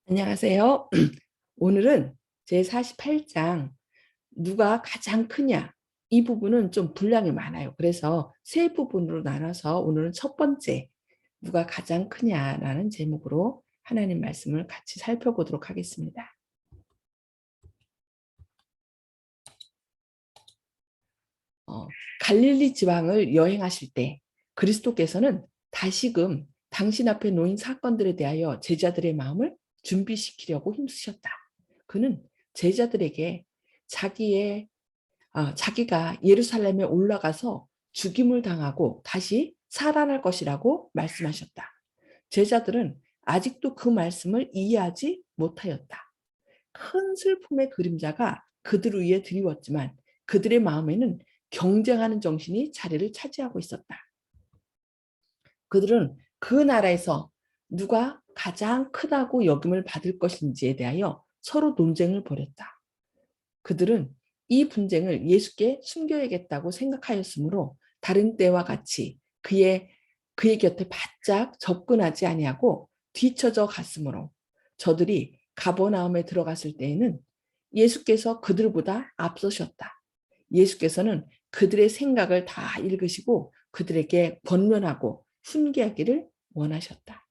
안녕하세요. 오늘은 제48장 누가 가장 크냐 이 부분은 좀 분량이 많아요. 그래서 세 부분으로 나눠서 오늘은 첫 번째 누가 가장 크냐라는 제목으로 하나님 말씀을 같이 살펴보도록 하겠습니다. 갈릴리 지방을 여행하실 때 그리스도께서는 다시금 당신 앞에 놓인 사건들에 대하여 제자들의 마음을 준비시키려고 힘쓰셨다. 그는 제자들에게 자기가 예루살렘에 올라가서 죽임을 당하고 다시 살아날 것이라고 말씀하셨다. 제자들은 아직도 그 말씀을 이해하지 못하였다. 큰 슬픔의 그림자가 그들 위에 드리웠지만 그들의 마음에는 경쟁하는 정신이 자리를 차지하고 있었다. 그들은 그 나라에서 누가 가장 크다고 여김을 받을 것인지에 대하여 서로 논쟁을 벌였다. 그들은 이 분쟁을 예수께 숨겨야겠다고 생각하였으므로 다른 때와 같이 그의 곁에 바짝 접근하지 아니하고 뒤처져 갔으므로 저들이 가버나움에 들어갔을 때에는 예수께서 그들보다 앞서셨다. 예수께서는 그들의 생각을 다 읽으시고 그들에게 권면하고 훈계하기를 원하셨다.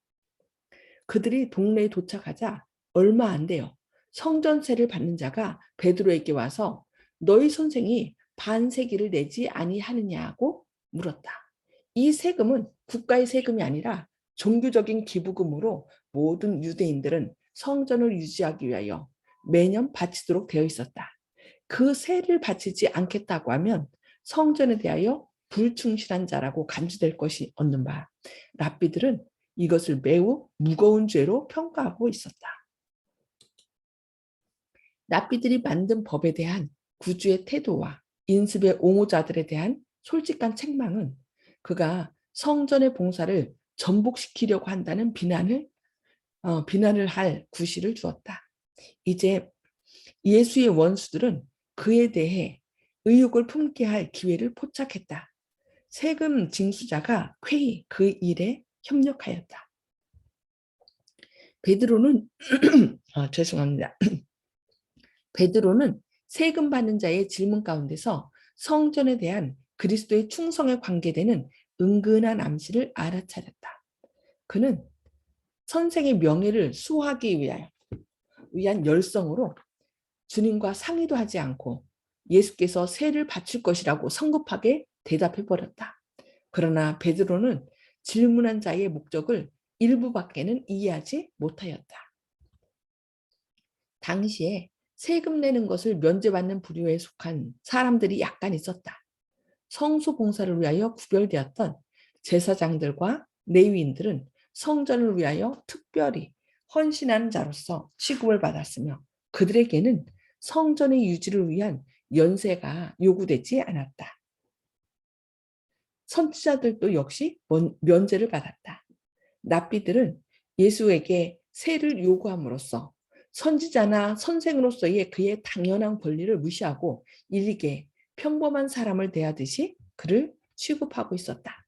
그들이 동네에 도착하자 얼마 안 돼요. 성전세를 받는 자가 베드로에게 와서 너희 선생이 반세기를 내지 아니하느냐고 물었다. 이 세금은 국가의 세금이 아니라 종교적인 기부금으로 모든 유대인들은 성전을 유지하기 위하여 매년 바치도록 되어 있었다. 그 세를 바치지 않겠다고 하면 성전에 대하여 불충실한 자라고 간주될 것이 없는 바 랍비들은 이것을 매우 무거운 죄로 평가하고 있었다. 랍비들이 만든 법에 대한 구주의 태도와 인습의 옹호자들에 대한 솔직한 책망은 그가 성전의 봉사를 전복시키려고 한다는 비난을 할 구실을 주었다. 이제 예수의 원수들은 그에 대해 의혹을 품게 할 기회를 포착했다. 세금 징수자가 쾌히 그 일에 협력하였다. 베드로는 죄송합니다. 베드로는 세금 받는 자의 질문 가운데서 성전에 대한 그리스도의 충성에 관계되는 은근한 암시를 알아차렸다. 그는 선생의 명예를 수호하기 위한 열성으로 주님과 상의도 하지 않고 예수께서 세를 바칠 것이라고 성급하게 대답해 버렸다. 그러나 베드로는 질문한 자의 목적을 일부밖에는 이해하지 못하였다. 당시에 세금 내는 것을 면제받는 부류에 속한 사람들이 약간 있었다. 성소 봉사를 위하여 구별되었던 제사장들과 레위인들은 성전을 위하여 특별히 헌신하는 자로서 취급을 받았으며 그들에게는 성전의 유지를 위한 연세가 요구되지 않았다. 선지자들도 역시 면제를 받았다. 랍비들은 예수에게 세를 요구함으로써 선지자나 선생으로서의 그의 당연한 권리를 무시하고 일개 평범한 사람을 대하듯이 그를 취급하고 있었다.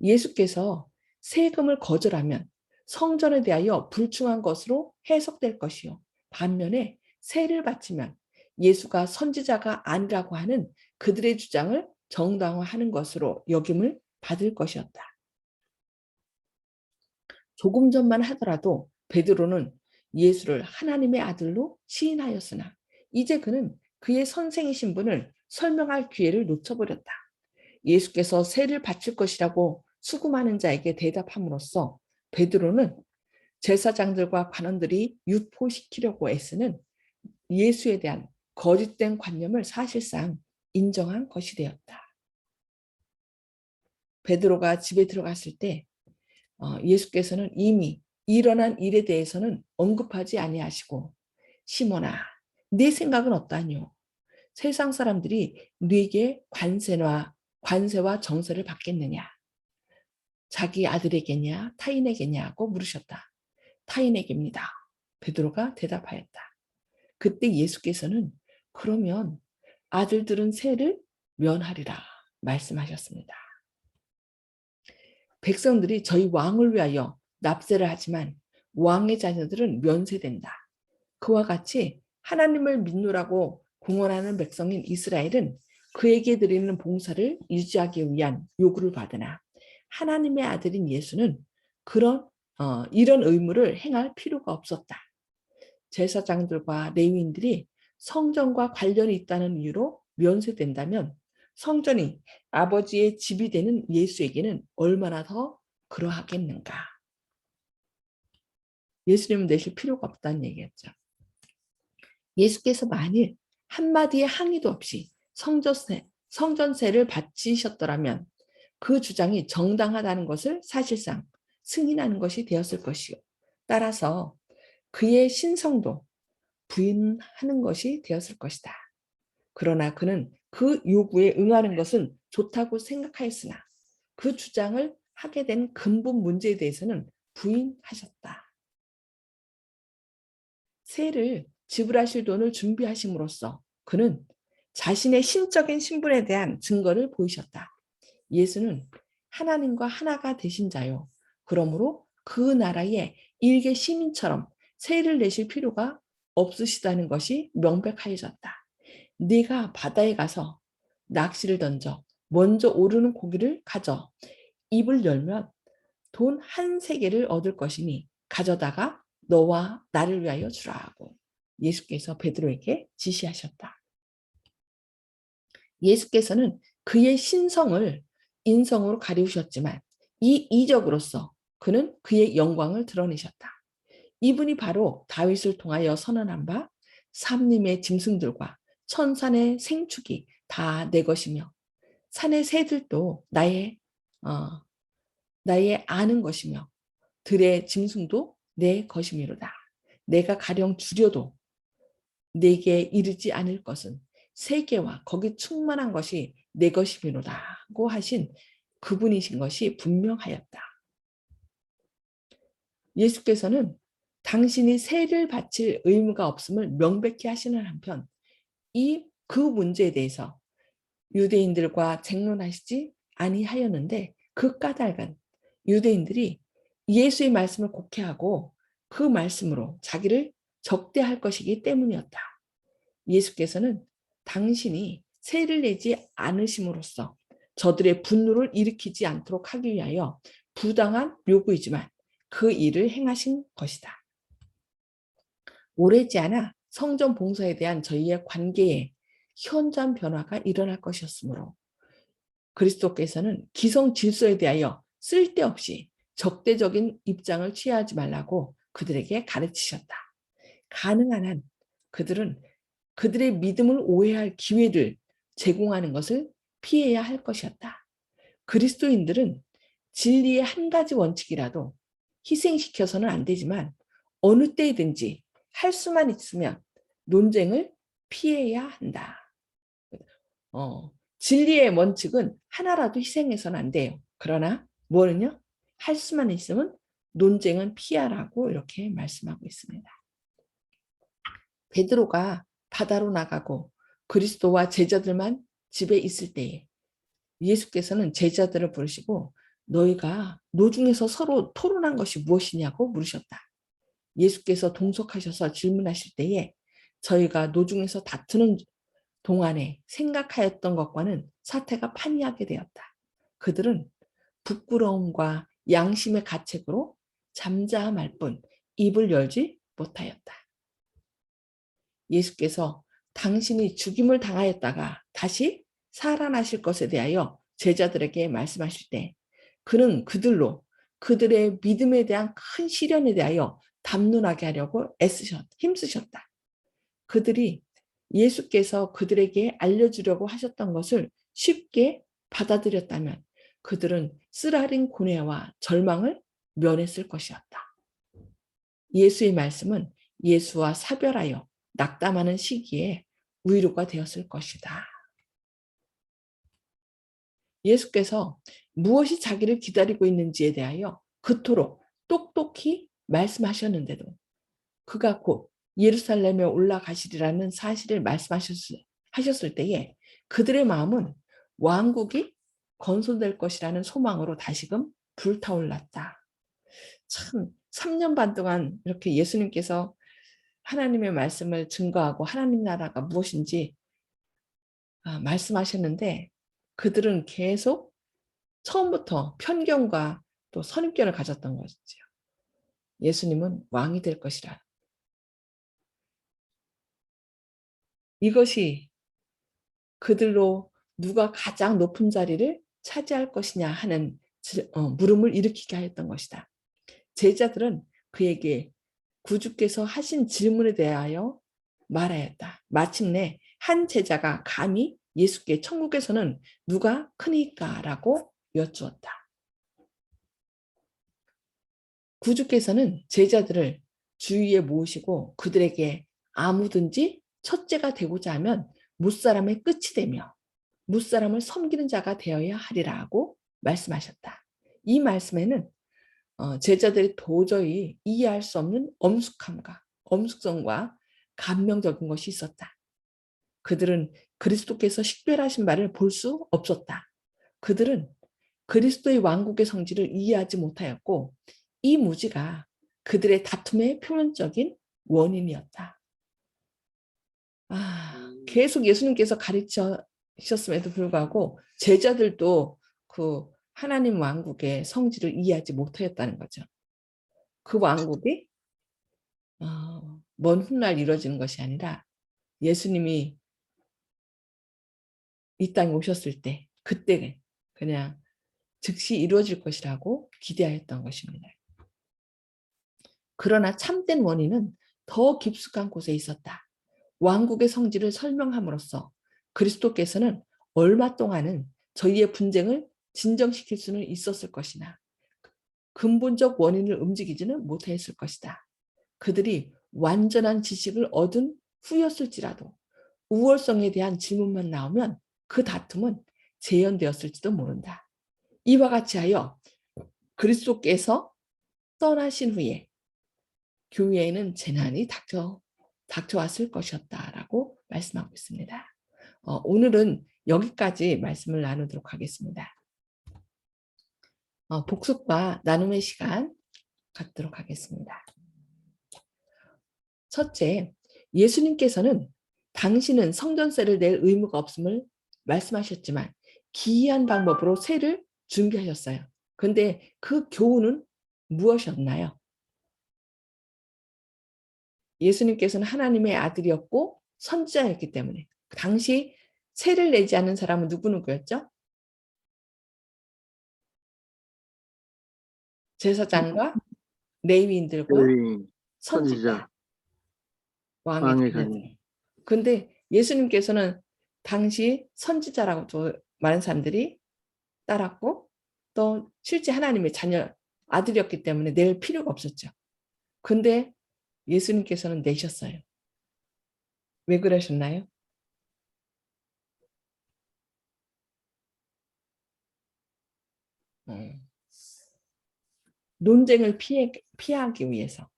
예수께서 세금을 거절하면 성전에 대하여 불충한 것으로 해석될 것이요. 반면에 세를 바치면 예수가 선지자가 아니라고 하는 그들의 주장을 정당화하는 것으로 여김을 받을 것이었다. 조금 전만 하더라도 베드로는 예수를 하나님의 아들로 시인하였으나 이제 그는 그의 선생의 신분을 설명할 기회를 놓쳐버렸다. 예수께서 세를 바칠 것이라고 수금하는 자에게 대답함으로써 베드로는 제사장들과 관원들이 유포시키려고 애쓰는 예수에 대한 거짓된 관념을 사실상 인정한 것이 되었다. 베드로가 집에 들어갔을 때 예수께서는 이미 일어난 일에 대해서는 언급하지 아니하시고 시몬아 네 생각은 어떠하뇨? 세상 사람들이 네게 관세와 정세를 받겠느냐? 자기 아들에게냐 타인에게냐고 물으셨다. 타인에게입니다. 베드로가 대답하였다. 그때 예수께서는 그러면 아들들은 세를 면하리라 말씀하셨습니다. 백성들이 저희 왕을 위하여 납세를 하지만 왕의 자녀들은 면세된다. 그와 같이 하나님을 믿노라고 공언하는 백성인 이스라엘은 그에게 드리는 봉사를 유지하기 위한 요구를 받으나 하나님의 아들인 예수는 이런 의무를 행할 필요가 없었다. 제사장들과 레위인들이 성전과 관련이 있다는 이유로 면세된다면 성전이 아버지의 집이 되는 예수에게는 얼마나 더 그러하겠는가. 예수님은 내실 필요가 없다는 얘기였죠. 예수께서 만일 한마디의 항의도 없이 성전세를 바치셨더라면 그 주장이 정당하다는 것을 사실상 승인하는 것이 되었을 것이요. 따라서 그의 신성도 부인하는 것이 되었을 것이다. 그러나 그는 그 요구에 응하는 것은 좋다고 생각하였으나 그 주장을 하게 된 근본 문제에 대해서는 부인하셨다. 세를 지불하실 돈을 준비하심으로써 그는 자신의 신적인 신분에 대한 증거를 보이셨다. 예수는 하나님과 하나가 되신 자요. 그러므로 그 나라의 일개 시민처럼 세를 내실 필요가 없으시다는 것이 명백하여졌다. 네가 바다에 가서 낚시를 던져 먼저 오르는 고기를 가져 입을 열면 돈 한 세겔을 얻을 것이니 가져다가 너와 나를 위하여 주라고 예수께서 베드로에게 지시하셨다. 예수께서는 그의 신성을 인성으로 가리우셨지만 이 이적으로서 그는 그의 영광을 드러내셨다. 이분이 바로 다윗을 통하여 선언한 바 삼림의 짐승들과 천산의 생축이 다 내 것이며 산의 새들도 나의 아는 것이며 들의 짐승도 내 것이미로다. 내가 가령 줄여도 내게 이르지 않을 것은 세계와 거기 충만한 것이 내 것이미로다고 하신 그분이신 것이 분명하였다. 예수께서는 당신이 세를 바칠 의무가 없음을 명백히 하시는 한편 그 문제에 대해서 유대인들과 쟁론하시지 아니하였는데 그 까닭은 유대인들이 예수의 말씀을 곡해하고 그 말씀으로 자기를 적대할 것이기 때문이었다. 예수께서는 당신이 세를 내지 않으심으로써 저들의 분노를 일으키지 않도록 하기 위하여 부당한 요구이지만 그 일을 행하신 것이다. 오래지 않아 성전 봉사에 대한 저희의 관계에 현저한 변화가 일어날 것이었으므로 그리스도께서는 기성 질서에 대하여 쓸데없이 적대적인 입장을 취하지 말라고 그들에게 가르치셨다. 가능한 한 그들은 그들의 믿음을 오해할 기회를 제공하는 것을 피해야 할 것이었다. 그리스도인들은 진리의 한 가지 원칙이라도 희생시켜서는 안 되지만 어느 때이든지 할 수만 있으면 논쟁을 피해야 한다. 진리의 원칙은 하나라도 희생해서는 안 돼요. 그러나 뭐는요? 할 수만 있으면 논쟁은 피하라고 이렇게 말씀하고 있습니다. 베드로가 바다로 나가고 그리스도와 제자들만 집에 있을 때에 예수께서는 제자들을 부르시고 너희가 노중에서 서로 토론한 것이 무엇이냐고 물으셨다. 예수께서 동석하셔서 질문하실 때에 저희가 노중에서 다투는 동안에 생각하였던 것과는 사태가 판이하게 되었다. 그들은 부끄러움과 양심의 가책으로 잠잠할 뿐 입을 열지 못하였다. 예수께서 당신이 죽임을 당하였다가 다시 살아나실 것에 대하여 제자들에게 말씀하실 때 그는 그들로 그들의 믿음에 대한 큰 시련에 대하여 담론하게 하려고 힘쓰셨다. 그들이 예수께서 그들에게 알려주려고 하셨던 것을 쉽게 받아들였다면 그들은 쓰라린 고뇌와 절망을 면했을 것이었다. 예수의 말씀은 예수와 사별하여 낙담하는 시기에 위로가 되었을 것이다. 예수께서 무엇이 자기를 기다리고 있는지에 대하여 그토록 똑똑히 말씀하셨는데도 그가 곧 예루살렘에 올라가시리라는 사실을 말씀하셨을 때에 그들의 마음은 왕국이 건설될 것이라는 소망으로 다시금 불타올랐다. 참 3년 반 동안 이렇게 예수님께서 하나님의 말씀을 증거하고 하나님 나라가 무엇인지 말씀하셨는데 그들은 계속 처음부터 편견과 또 선입견을 가졌던 것이죠. 예수님은 왕이 될 것이라. 이것이 그들로 누가 가장 높은 자리를 차지할 것이냐 하는 물음을 일으키게 하였던 것이다. 제자들은 그에게 구주께서 하신 질문에 대하여 말하였다. 마침내 한 제자가 감히 예수께 천국에서는 누가 크니까? 라고 여쭈었다. 구주께서는 제자들을 주위에 모으시고 그들에게 아무든지 첫째가 되고자 하면 무사람의 끝이 되며 무사람을 섬기는 자가 되어야 하리라고 말씀하셨다. 이 말씀에는 제자들이 도저히 이해할 수 없는 엄숙성과 감명적인 것이 있었다. 그들은 그리스도께서 식별하신 바를 볼 수 없었다. 그들은 그리스도의 왕국의 성질을 이해하지 못하였고 이 무지가 그들의 다툼의 표면적인 원인이었다. 계속 예수님께서 가르치셨음에도 불구하고 제자들도 그 하나님 왕국의 성질을 이해하지 못하였다는 거죠. 그 왕국이 먼 훗날 이루어지는 것이 아니라 예수님이 이 땅에 오셨을 때 그때 그냥 즉시 이루어질 것이라고 기대하였던 것입니다. 그러나 참된 원인은 더 깊숙한 곳에 있었다. 왕국의 성질을 설명함으로써 그리스도께서는 얼마 동안은 저희의 분쟁을 진정시킬 수는 있었을 것이나 근본적 원인을 움직이지는 못했을 것이다. 그들이 완전한 지식을 얻은 후였을지라도 우월성에 대한 질문만 나오면 그 다툼은 재현되었을지도 모른다. 이와 같이 하여 그리스도께서 떠나신 후에 교회에는 재난이 닥쳐왔을 것이었다라고 말씀하고 있습니다. 오늘은 여기까지 말씀을 나누도록 하겠습니다. 복습과 나눔의 시간 갖도록 하겠습니다. 첫째, 예수님께서는 당신은 성전세를 낼 의무가 없음을 말씀하셨지만 기이한 방법으로 세를 준비하셨어요. 그런데 그 교훈은 무엇이었나요? 예수님께서는 하나님의 아들이었고 선지자였기 때문에 당시 세를 내지 않는 사람은 누구였죠? 제사장과 레위인들과 레위, 선지자, 선지자, 왕의 왕의 자녀들. 자녀. 근데 예수님께서는 당시 선지자라고 많은 사람들이 따랐고 또 실제 하나님의 자녀 아들이었기 때문에 낼 필요가 없었죠. 근데 예수님께서는 내셨어요. 왜 그러셨나요? 논쟁을 피하기 위해서.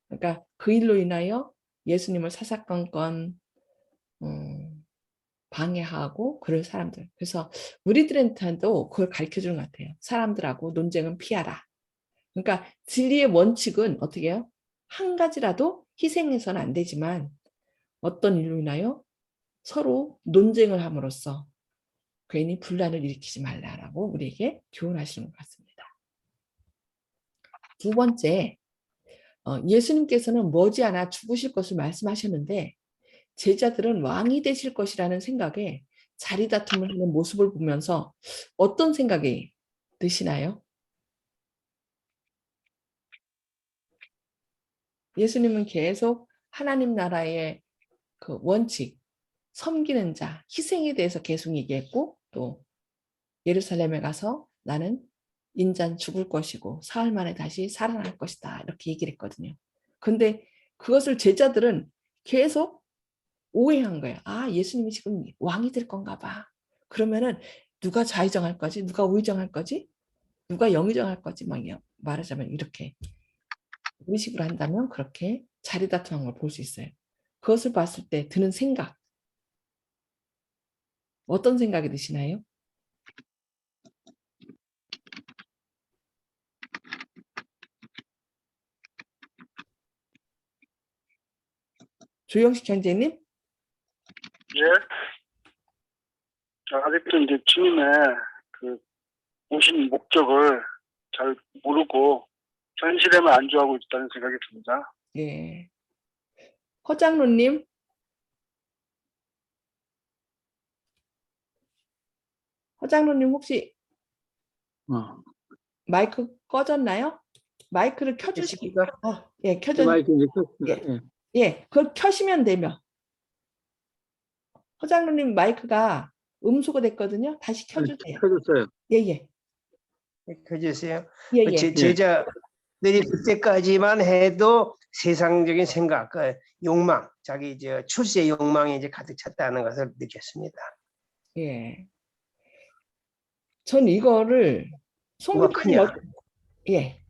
그러니까 그 일로 인하여 예수님을 사사건건 방해하고 그럴 사람들. 그래서 우리들한테도 그걸 가르쳐주는 것 같아요. 사람들하고 논쟁은 피하라. 그러니까 진리의 원칙은 어떻게 해요? 한 가지라도 희생해서는 안 되지만 어떤 일로 인하여 서로 논쟁을 함으로써 괜히 분란을 일으키지 말라라고 우리에게 교훈하시는 것 같습니다. 두 번째, 예수님께서는 머지않아 죽으실 것을 말씀하셨는데 제자들은 왕이 되실 것이라는 생각에 자리 다툼을 하는 모습을 보면서 어떤 생각이 드시나요? 예수님은 계속 하나님 나라의 그 원칙, 섬기는 자, 희생에 대해서 계속 얘기했고 또 예루살렘에 가서 나는 인자는 죽을 것이고 사흘 만에 다시 살아날 것이다 이렇게 얘기를 했거든요. 근데 그것을 제자들은 계속 오해한 거예요. 예수님이 지금 왕이 될 건가 봐. 그러면은 누가 좌의정할 거지? 누가 우의정할 거지? 누가 영의정할 거지? 막 말하자면 이렇게 의식으로 한다면 그렇게 자리 다툼한 걸 볼 수 있어요. 그것을 봤을 때 드는 생각, 어떤 생각이 드시나요? 조영식 형제님? 예. 아직도 이제 주님의 그 오신 목적을 잘 모르고 현실에만 안주하고 있다는 생각이 듭니다. 예. 허장로님? 허장로님 혹시 마이크 꺼졌나요? 마이크를 켜주시기. 예, 마이크 이제 켰습니다. 예. 예, 그걸 켜시면 되며. 허장로님 마이크가 음소거 됐거든요. 다시 켜주세요. 켜줬어요. 예, 예. 켜주세요. 예, 예. 제자들이 그때까지만 해도 세상적인 생각, 그 욕망, 자기 출세 욕망이 이제 가득 찼다는 것을 느꼈습니다. 예. 전 이거를 송 집사님 예.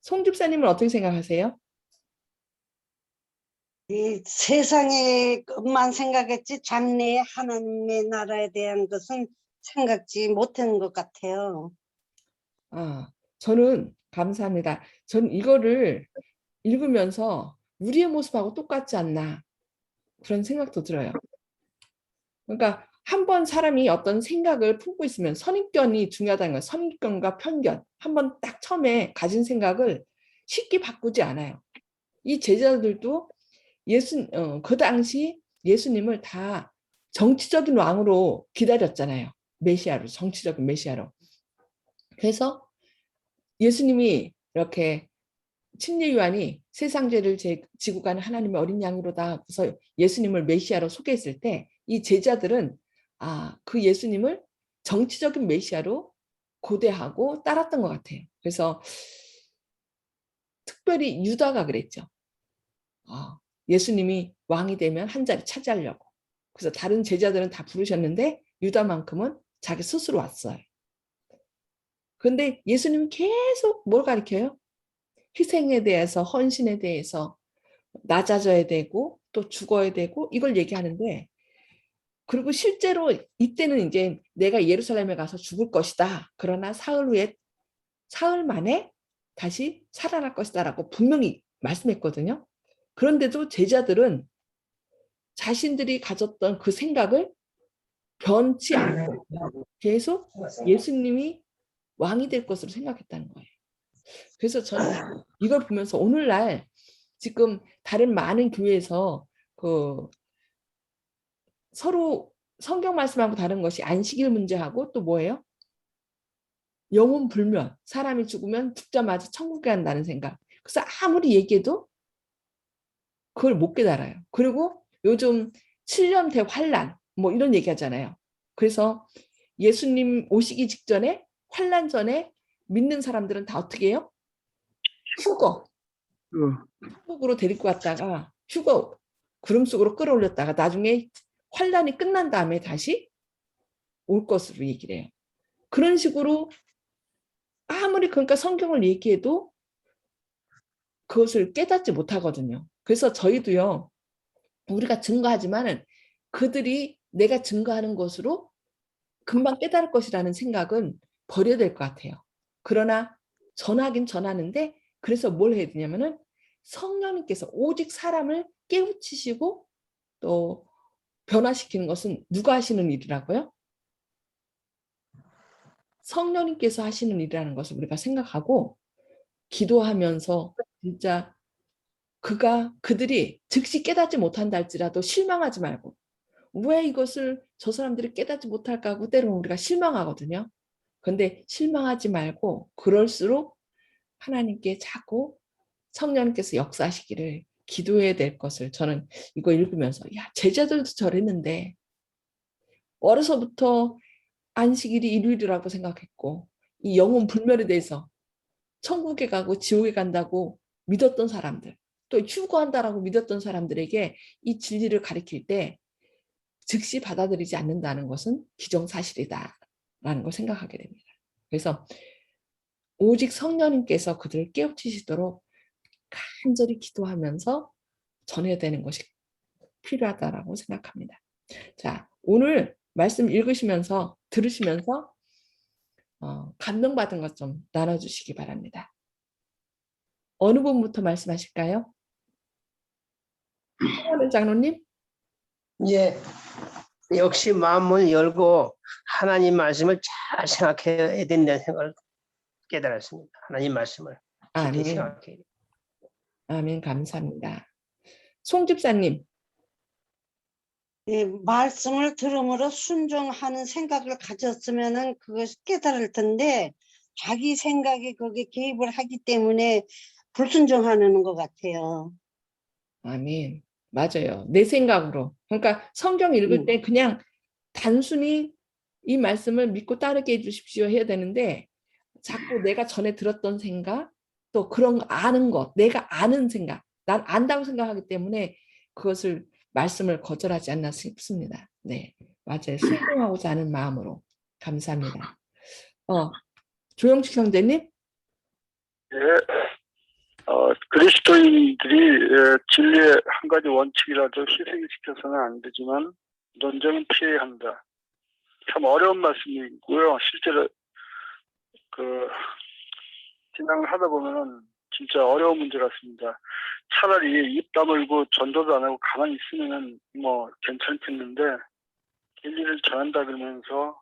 송 집사님은 어떻게 생각하세요? 이 세상의 것만 생각했지 장래의 하나님의 나라에 대한 것은 생각지 못한 것 같아요. 아, 저는 감사합니다. 전 이거를 읽으면서 우리의 모습하고 똑같지 않나 그런 생각도 들어요. 그러니까 한번 사람이 어떤 생각을 품고 있으면 선입견이 중요하다는 거예요. 선입견과 편견. 한번 딱 처음에 가진 생각을 쉽게 바꾸지 않아요. 이 제자들도 그 당시 예수님을 다 정치적인 왕으로 기다렸잖아요. 메시아로, 정치적인 메시아로. 그래서 예수님이 이렇게 침례 요한이 세상 죄를 지고 가는 하나님의 어린 양으로다. 그래서 예수님을 메시아로 소개했을 때 이 제자들은 그 예수님을 정치적인 메시아로 고대하고 따랐던 것 같아요. 그래서 특별히 유다가 그랬죠. 예수님이 왕이 되면 한 자리 차지하려고. 그래서 다른 제자들은 다 부르셨는데 유다만큼은 자기 스스로 왔어요. 그런데 예수님은 계속 뭘 가르쳐요? 희생에 대해서, 헌신에 대해서 낮아져야 되고 또 죽어야 되고 이걸 얘기하는데, 그리고 실제로 이때는 이제 내가 예루살렘에 가서 죽을 것이다. 그러나 사흘 만에 다시 살아날 것이다라고 분명히 말씀했거든요. 그런데도 제자들은 자신들이 가졌던 그 생각을 변치 않고 계속 예수님이 왕이 될 것으로 생각했다는 거예요. 그래서 저는 이걸 보면서 오늘날 지금 다른 많은 교회에서 서로 성경 말씀하고 다른 것이 안식일 문제하고 또 뭐예요? 영혼 불면, 사람이 죽으면 죽자마자 천국에 간다는 생각. 그래서 아무리 얘기해도 그걸 못 깨달아요. 그리고 요즘 7년 대환란 뭐 이런 얘기 하잖아요. 그래서 예수님 오시기 직전에 환란 전에 믿는 사람들은 다 어떻게 해요? 휴거. 천국으로 데리고 왔다가 휴거 구름 속으로 끌어올렸다가 나중에 환란이 끝난 다음에 다시 올 것으로 얘기를 해요. 그런 식으로 아무리 그러니까 성경을 얘기해도 그것을 깨닫지 못하거든요. 그래서 저희도요. 우리가 증거하지만은 그들이 내가 증거하는 것으로 금방 깨달을 것이라는 생각은 버려야 될 것 같아요. 그러나 전하긴 전하는데 그래서 뭘 해야 되냐면은 성령님께서 오직 사람을 깨우치시고 또 변화시키는 것은 누가 하시는 일이라고요? 성령님께서 하시는 일이라는 것을 우리가 생각하고 기도하면서 진짜 그들이 즉시 깨닫지 못한다 할지라도 실망하지 말고 왜 이것을 저 사람들이 깨닫지 못할까 하고 때로는 우리가 실망하거든요. 그런데 실망하지 말고 그럴수록 하나님께 자꾸 성령님께서 역사하시기를 기도해야 될 것을 저는 이거 읽으면서 제자들도 저랬는데 어려서부터 안식일이 일요일이라고 생각했고 이 영혼 불멸에 대해서 천국에 가고 지옥에 간다고 믿었던 사람들 또 휴거한다라고 믿었던 사람들에게 이 진리를 가르칠 때 즉시 받아들이지 않는다는 것은 기정사실이다라는 걸 생각하게 됩니다. 그래서 오직 성령님께서 그들을 깨우치시도록 간절히 기도하면서 전해야 되는 것이 필요하다라고 생각합니다. 자, 오늘 말씀 읽으시면서 들으시면서 감동받은 것 좀 나눠주시기 바랍니다. 어느 부분부터 말씀하실까요? 하는 장로님? 예, 역시 마음을 열고 하나님 말씀을 잘 생각해야 된다는 생각을 깨달았습니다. 하나님 말씀을 깊이 아멘. 생각해야 돼요. 아멘. 감사합니다. 송 집사님. 예, 말씀을 들음으로 순종하는 생각을 가졌으면은 그것이 깨달을 텐데 자기 생각에 거기에 개입을 하기 때문에 불순종하는 것 같아요. 아멘. 맞아요. 내 생각으로. 그러니까 성경 읽을 때 그냥 단순히 이 말씀을 믿고 따르게 해주십시오 해야 되는데 자꾸 내가 전에 들었던 생각 또 그런 거 아는 것 내가 아는 생각 난 안다고 생각하기 때문에 그것을 말씀을 거절하지 않나 싶습니다. 네, 맞아요. 순종하고자 하는 마음으로. 감사합니다. 조영식 형제님? 예, 그리스도인들이 진리의 한 가지 원칙이라도 희생시켜서는 안 되지만 논쟁은 피해야 한다. 참 어려운 말씀이고요. 실제로 신앙을 하다 보면은 진짜 어려운 문제 같습니다. 차라리 입 다물고 전도도 안 하고 가만히 있으면은 뭐 괜찮겠는데 진리를 전한다 그러면서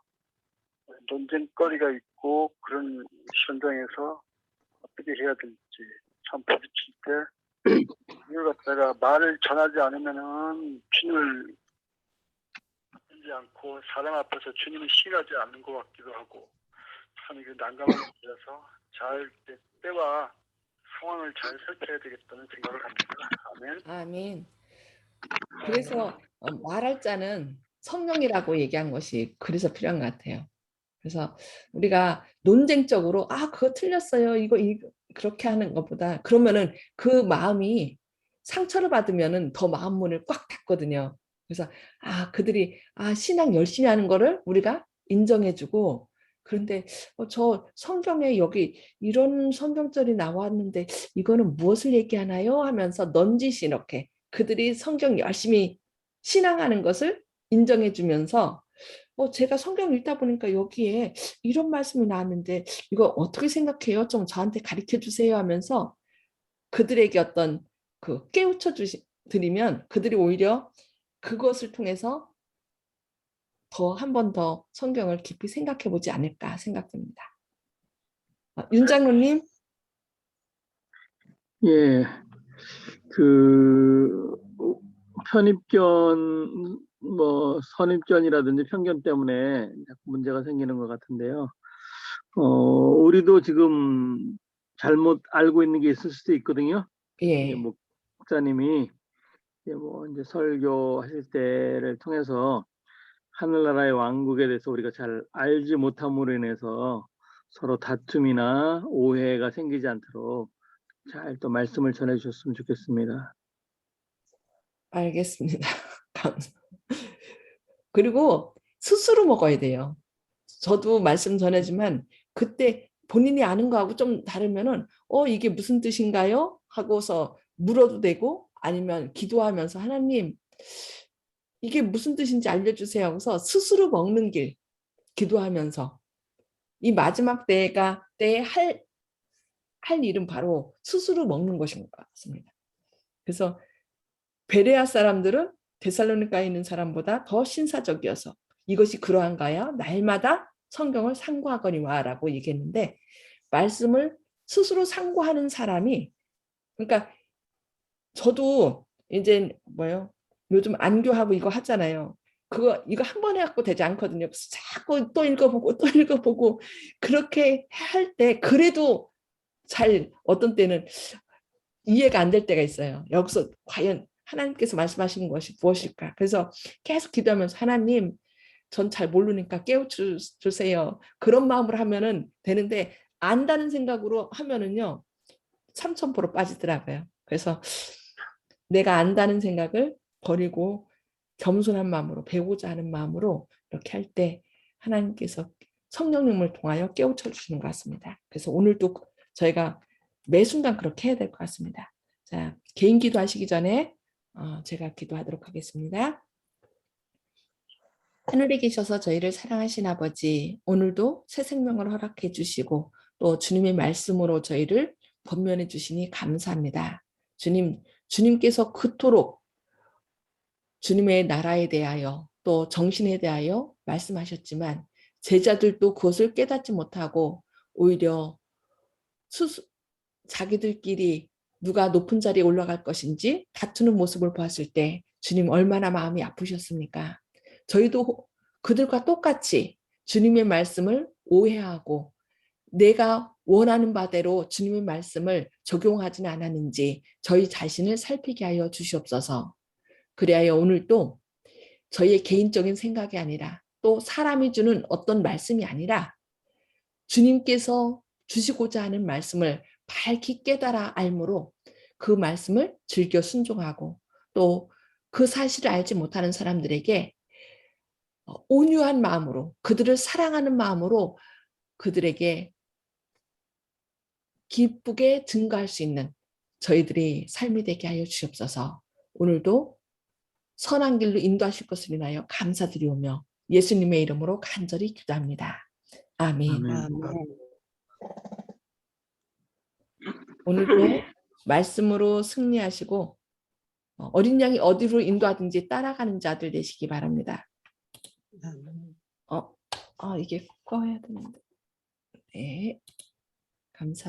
논쟁거리가 있고 그런 현장에서 어떻게 해야 될지 참 부딪힐 때 이걸 갖다가 말을 전하지 않으면은 주님을 믿지 않고 사람 앞에서 주님을 신하지 않는 것 같기도 하고 참 이게 난감한 문제라서 잘 때와 상황을 잘 살펴야 되겠다는 생각을 합니다. 아멘. 아멘. 그래서 말할 자는 성령이라고 얘기한 것이 그래서 필요한 것 같아요. 그래서 우리가 논쟁적으로 그거 틀렸어요. 이거 그렇게 하는 것보다 그러면은 그 마음이 상처를 받으면은 더 마음 문을 꽉 닫거든요. 그래서 그들이 신앙 열심히 하는 거를 우리가 인정해주고 그런데 저 성경에 여기 이런 성경절이 나왔는데 이거는 무엇을 얘기하나요? 하면서 넌지시 이렇게 그들이 성경 열심히 신앙하는 것을 인정해주면서 제가 성경 읽다 보니까 여기에 이런 말씀이 나왔는데 이거 어떻게 생각해요? 좀 저한테 가르쳐 주세요 하면서 그들에게 어떤 깨우쳐 드리면 그들이 오히려 그것을 통해서 한 번 더 성경을 깊이 생각해 보지 않을까 생각됩니다. 윤 장로님? 예, 편입견, 선입견이라든지 편견 때문에 문제가 생기는 것 같은데요. 우리도 지금 잘못 알고 있는 게 있을 수도 있거든요. 예. 목사님이 이제 설교하실 때를 통해서 하늘나라의 왕국에 대해서 우리가 잘 알지 못함으로 인해서 서로 다툼이나 오해가 생기지 않도록 잘 또 말씀을 전해 주셨으면 좋겠습니다. 알겠습니다. 그리고 스스로 먹어야 돼요. 저도 말씀 전해지만 그때 본인이 아는 거하고 좀 다르면은 이게 무슨 뜻인가요? 하고서 물어도 되고 아니면 기도하면서 하나님 이게 무슨 뜻인지 알려주세요 하고서 스스로 먹는 길 기도하면서 이 마지막 때에 할 일은 바로 스스로 먹는 것인 것 같습니다. 그래서 베레아 사람들은 데살로니가에 있는 사람보다 더 신사적이어서 이것이 그러한가요? 날마다 성경을 상고하거니와 라고 얘기했는데 말씀을 스스로 상고하는 사람이 그러니까 저도 이제 요즘 안교하고 이거 하잖아요. 이거 한 번에 갖고 되지 않거든요. 자꾸 또 읽어보고 그렇게 할 때 그래도 잘 어떤 때는 이해가 안 될 때가 있어요. 여기서 과연 하나님께서 말씀하시는 것이 무엇일까? 그래서 계속 기도하면서 하나님 전 잘 모르니까 깨우쳐주세요. 그런 마음으로 하면은 되는데 안다는 생각으로 하면은요. 삼천포로 빠지더라고요. 그래서 내가 안다는 생각을 버리고 겸손한 마음으로 배우고자 하는 마음으로 이렇게 할 때 하나님께서 성령님을 통하여 깨우쳐 주시는 것 같습니다. 그래서 오늘도 저희가 매 순간 그렇게 해야 될 것 같습니다. 자, 개인 기도하시기 전에 제가 기도하도록 하겠습니다. 하늘에 계셔서 저희를 사랑하신 아버지, 오늘도 새 생명을 허락해 주시고 또 주님의 말씀으로 저희를 권면해 주시니 감사합니다. 주님께서 그토록 주님의 나라에 대하여 또 정신에 대하여 말씀하셨지만 제자들도 그것을 깨닫지 못하고 오히려 자기들끼리 누가 높은 자리에 올라갈 것인지 다투는 모습을 보았을 때 주님 얼마나 마음이 아프셨습니까? 저희도 그들과 똑같이 주님의 말씀을 오해하고 내가 원하는 바대로 주님의 말씀을 적용하지는 않았는지 저희 자신을 살피게 하여 주시옵소서. 그리하여 오늘도 저희의 개인적인 생각이 아니라 또 사람이 주는 어떤 말씀이 아니라 주님께서 주시고자 하는 말씀을 밝히 깨달아 알므로 그 말씀을 즐겨 순종하고 또 그 사실을 알지 못하는 사람들에게 온유한 마음으로 그들을 사랑하는 마음으로 그들에게 기쁘게 증거할 수 있는 저희들의 삶이 되게 하여 주옵소서. 오늘도 선한 길로 인도하실 것을 인하여 감사드리오며 예수님의 이름으로 간절히 기도합니다. 아멘. 아멘. 오늘도 말씀으로 승리하시고 어린 양이 어디로 인도하든지 따라가는 자들 되시기 바랍니다. 이게 꺼야 되는데. 네, 감사합니다.